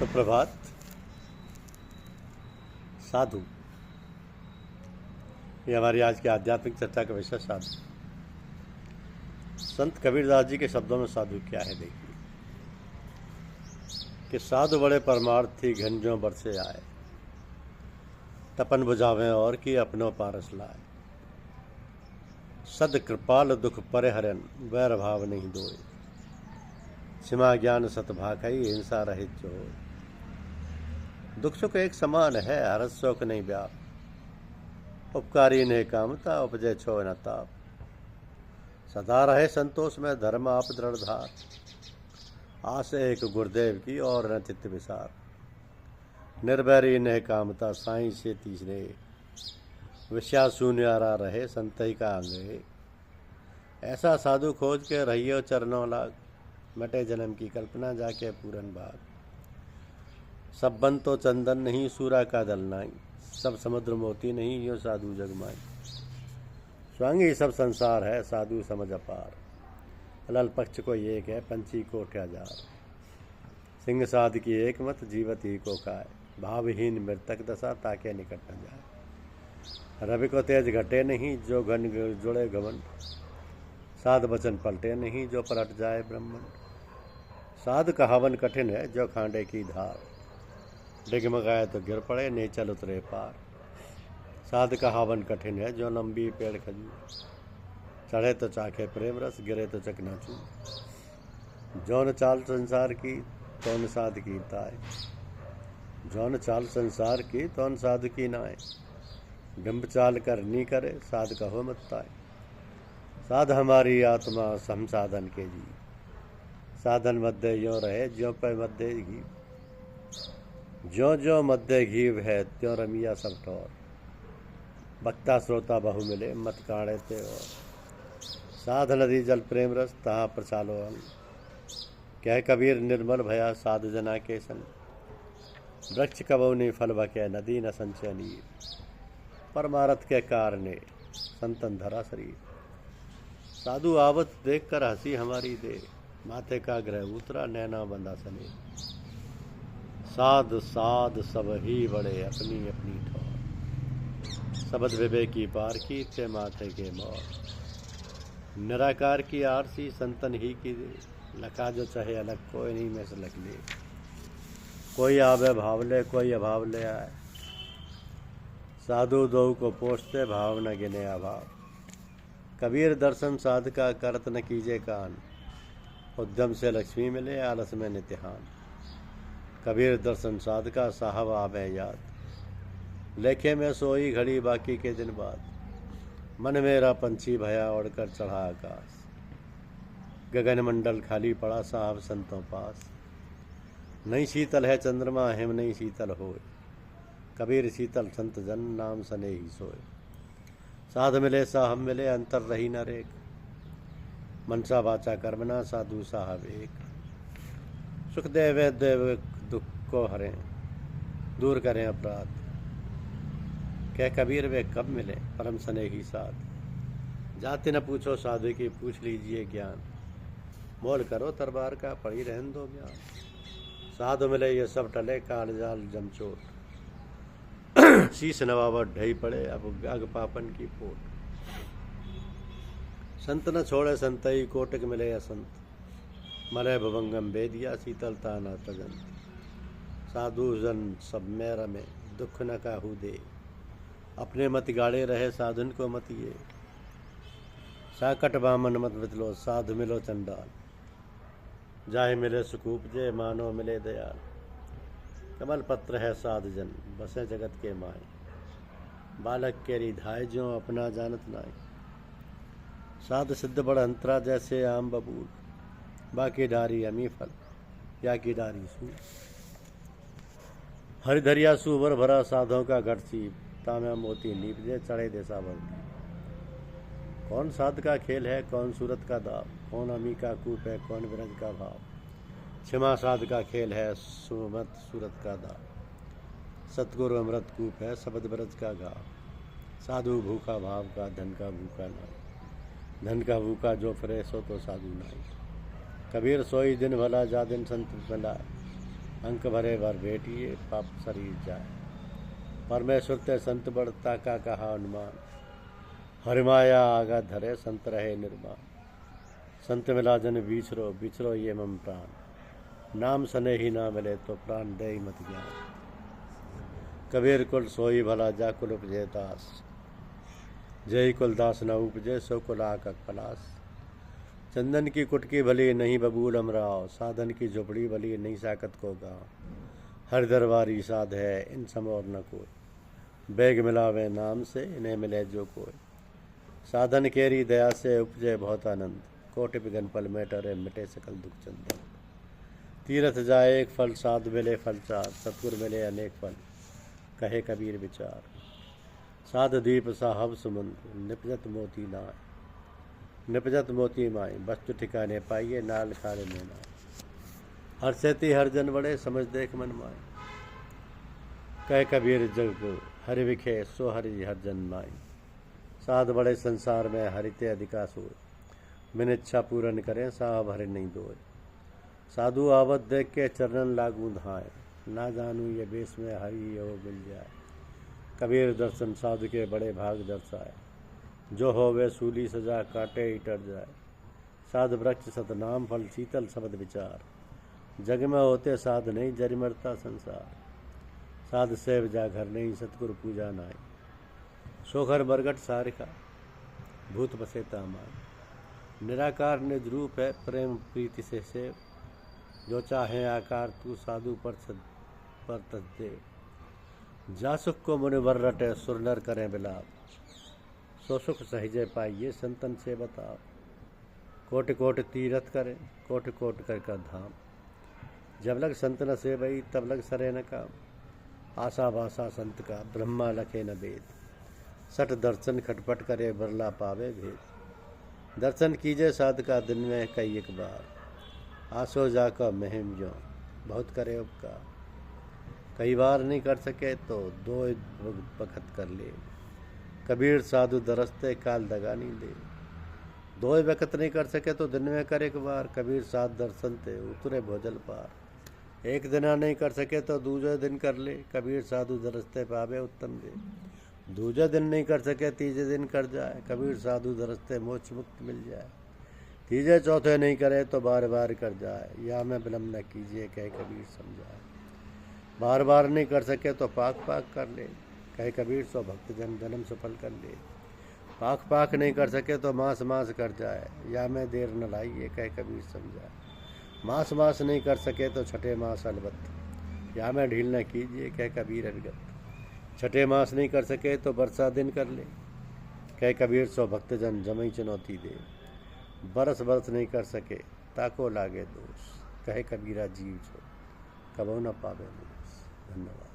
सुप्रभात। साधु, ये हमारी आज की आध्यात्मिक चर्चा का विषय साधु। संत कबीरदास जी के शब्दों में साधु क्या है देखिए कि साधु बड़े परमार्थी घंजों बरसे आए, तपन बुझावें और की अपनों पारस लाए। सद कृपाल दुख परे हरन, वैर भाव नहीं दोए। क्षमा ज्ञान सत भाखई, हिंसा रहित जो होए। दुख सुख एक समान है, हरस शोक नहीं व्याप। उपकारी ने कामता, उपजे छो न ताप। सदा रहे संतोष में धर्म आप दृढ़ धार। आस एक गुरुदेव की और न चित्त विसार। निर्भरी ने कामता, साईं से तीसरे। विषया शून्यारा रहे, संतई का अंगे। ऐसा साधु खोज के रहियो चरणों लाग। मटे जन्म की कल्पना जाके पूरन भाग। सब बन तो चंदन नहीं, सूरा का दल नाई। सब समुद्र मोती नहीं, यो साधु जगमाई। स्वांगी सब संसार है, साधु समझ अपार। अलल पक्ष को एक है, पंछी को उठा जार। सिंह साध की एक मत, जीवत ही को खाए। भावहीन मृतक दशा, ताके निकट न जाए। रवि को तेज घटे नहीं, जो घन जुड़े घमंड। साध वचन पलटे नहीं, जो पलट जाए ब्रह्मंड। साध कहावन कठिन है, जो खांडे की धार। डिगमगाए तो गिर पड़े, नीचल उतरे पार। साध कहावन कठिन है, जो लंबी पेड़ खजूर। चढ़े तो चाखे प्रेम रस, गिरे तो चकनाचूर। जौन चाल संसार की, तौन साध की ताय। जौन चाल संसार की, तौन साध की नाय। बिंब चाल करनी करे, साध कहो मत ताय। साध हमारी आत्मा, हम साधन के जी। साधन मध्य यों रहे, ज्यों पे मध्य घी। ज्यों ज्यों मध्य घीव है, त्यों रमिया सब ठौर। वक्ता श्रोता बहु मिले, मत काढ़े ते और। साध नदी जल प्रेम रस, तहाँ प्रचालो अंग। कह कबीर निर्मल भया, साधु जना के संग। वृक्ष कबहु नहीं फल बके, नदी न संचय नीर। परमारथ के कारणे, संतन धरा शरीर। साधु आवत देख कर हंसी हमारी दे। माथे का ग्रह उतरा, नैना बंदा सने। साध साध सब ही बड़े, अपनी अपनी ठौर। सबद विवेकी पार की, थे माथे के मोर। निराकार की आरसी, संतन ही की दे। लखा जो चाहे अलग, कोई नहीं में से लग ले। कोई आवे भाव ले, कोई अभाव ले आए। साधु दो को पोषते, भाव न गिने अभाव। कबीर दर्शन साध का, करत न कीजे कान। उद्यम से लक्ष्मी मिले, आलस में नित्यान। कबीर दर्शन साध का, साहब आवे याद। लेखे में सोई घड़ी, बाकी के दिन बाद। मन मेरा पंछी भया, उड़कर चढ़ा आकाश। गगन मंडल खाली पड़ा, साहब संतों पास। नहीं शीतल है चंद्रमा, हिम नहीं शीतल होए। कबीर शीतल संत जन, नाम सने ही सोए। साध मिले साहब मिले, अंतर रही न रेख। मनसा वाचा कर्मना, साधु साहब एक। सुख देवे देव, दुख को हरें, दूर करें अपराध। कह कबीर वे कब मिले, परम सने ही साथ। जाति न पूछो साधु की, पूछ लीजिए ज्ञान। मोल करो तरबार का, पड़ी रहन दो ज्ञान। साधु मिले ये सब टले, काल जाल जमचोट। शीश नवावट ढई पड़े, अब अग पापन की पोट। संत न छोड़े संतई, कोटक मिले असंत। मलय भवंगम बेदिया, शीतलता न तजंत। साधु जन सब में रमे, दुख न काहू दे। अपने मत गाड़े रहे, साधुन को मत ये। साकट बामन मत बतलो, साधु मिलो चंडाल। जाहे मिले सुख उपजे, मानो मिले दयाल। कमल पत्र है साधु जन, बसे जगत के माए। बालक के रिधाय, ज्यों अपना जानत नाय। साध सिद्ध बड़ अंतरा, जैसे आम बबूल। बाकी डारी अमी फल, या की डारी सू। हरिधरिया सुवर भरा, साधों का घट सीप। ताम्या मोती नीपजे, चढ़े देसा भरती। कौन साध का खेल है, कौन सूरत का दाव। कौन अमी का कूप है, कौन विरज का भाव। क्षमा साध का खेल है, सुमत सूरत का दाव। सतगुरु अमृत कूप है, शब्द ब्रज का घाव। साधु भूखा भाव का, धन का भूखा नाई। धन का भूखा जो फिरे, सो तो साधु नाई। कबीर सोई दिन भला, जा दिन संत मिला। अंक भरे भर भेटिए पाप शरीर जाए। परमेश्वर ते संत बढ़ता का कहा अनुमान, हरिमाया आगा धरे संत रहे निर्माण। संत मिला जन बिछरो बिछरो ये मम प्राण, नाम सने ही ना मिले तो प्राण दे मत ज्ञान। कबीर कुल सोई भला जा कुल उपजे दास, जय कुल दास न उपजे सो कुल आकक पलास। चंदन की कुटकी भली नहीं बबूल अमराव, साधन की झोपड़ी भली नहीं साकत को गाँव। हर दरबारी साध है इन सम और न कोई, बैग मिलावे नाम से इन्हें मिले जो कोई। साधन केरी दया से उपजे बहुत आनंद, कोटि बिघन पल में टरे मिटे सकल दुख चंदन। तीर्थ जाए एक फल साध मिले फल चार, सतगुर मिले अनेक फल कहे कबीर विचार। साध दीप साहब सुमंद निपजत मोती नाय, निपजत मोती माई वस्तु ठिकाने पाइए नाल खाले में नाय। हर सेती हर जन बड़े समझ देख मन माए, कह कबीर जग हरि विखे सो हरि हर जन माई। साध बड़े संसार में हरिते अधिका सोए, बिन इच्छा पूरन करें साहब हरि नहीं दोए। साधु आवत देख के चरणन लागू धाए, ना जानू ये बेस में हरि हो मिल जाए। कबीर दर्शन साधु के बड़े भाग दर्शाए, जो हो वे सूली सजा काटे ही टर जाए। साध वृक्ष सतनाम फल शीतल शब्द विचार, जग में होते साध नहीं जरि मरता संसार। साध सेव जा घर नहीं सतगुरु पूजा नाई, सोखर बरगट सारिका भूत बसे तामान। निराकार निज रूप है प्रेम प्रीति से सेव, जो चाहे आकार तू साधु पर तत्देव। जा सुख को मुनिवर रटे सुर नर करें बिलाप, सो सुख सहजे पाइए संतन से बताओ। कोटि कोटि तीरथ करें कोटि कोटि कर धाम, जब लग संत न सेवई तब लग सरे न काम। आशा भाषा संत का ब्रह्मा लखे न वेद, सठ दर्शन खटपट करे बरला पावे भेद। दर्शन कीजे साध का दिन में कई एक बार, आसो जाकर महिम जो बहुत करे उपकार। कई बार नहीं कर सके तो दो वक्त कर ले, कबीर साधु दरसते काल दगा नहीं दे। दो वक्त नहीं कर सके तो दिन में कर एक बार, कबीर साध दर्शन ते उतरे भोजल पार। एक दिना नहीं कर सके तो दूसरे दिन कर ले, कबीर साधु दरसते पावे उत्तम दे। दूसरे दिन नहीं कर सके तीसरे दिन कर जाए, कबीर साधु दरसते मोक्ष मुक्त मिल जाए। तीसरे चौथे नहीं करे तो बार बार कर जाए, या मैं विलम्ब न कीजिए कहे कबीर समझाए। बार बार नहीं कर सके तो पाक पाक कर ले, कहे कबीर सो भक्त जन जन्म सफल कर ले। पाक पाक नहीं कर सके तो मास मास कर जाए, या मैं देर न लाइए कहे कबीर समझाए। मास मास नहीं कर सके तो छठे मास अलबत्त, या मैं ढील न कीजिए कहे कबीर अविगत। छठे मास नहीं कर सके तो बरसा दिन कर ले, कहे कबीर सो भक्त जन जमई चुनौती दे। बरस बरस नहीं कर सके ताको लागे दोष, कहे कबीरा जीव जो कबो न पावे दोष। धन्यवाद।